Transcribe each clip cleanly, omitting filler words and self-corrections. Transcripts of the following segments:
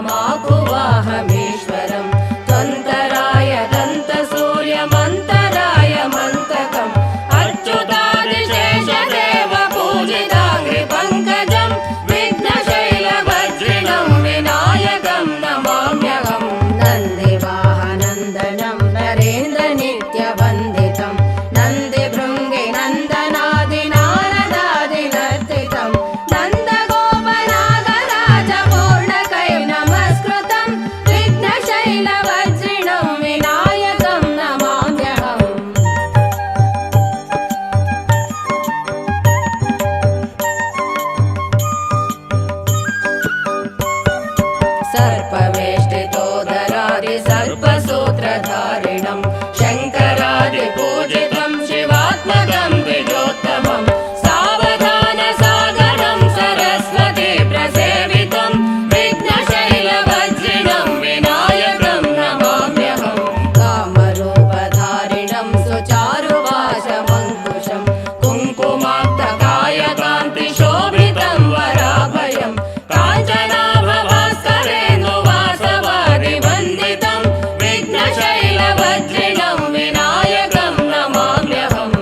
माकुवाहमीश्वरं त्वन्तराय दन्तसूर्यमन्तराय मन्तकम् अच्युतादिशेषदेव पूजिताङ्घ्रिपङ्कजं विघ्नशैलवज्रिणं विनायकं नमाम्यहम् नन्दिवाहनन्दनं नरेन्द्रनित्यवन्दितं नन्दिभृङ्गिनन्दनादिनारदादिनर्तितं नन्दगोपनागराजपूर्णकै नमस्कृतं विघ्नशैलवज्रिणं विनायकं नमाम्यहम् सर्पवेष्टितोदरादि सर्पसूत्रधारिणं शङ्करादिपूजितं शिवात्मकं द्विजोत्तमं सावधानसागरं सरस्वती प्रसेवितं विघ्नशैलवज्रिणं विनायकं नमाम्यहम् कामरूपधारिणं सुचारुवाशमङ्कुशं कुङ्कुमाक्तकायकान्तिशोभितं वराभयं काञ्चनाभभास्करेन्दुवासवादिवन्दितं विघ्नशैलवज्रिणं विनायकं नमाम्यहम्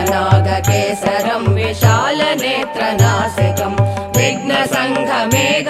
विघ्ननागकेसरं विशालनेत्रनासिकं विघ्नसङ्घमेघ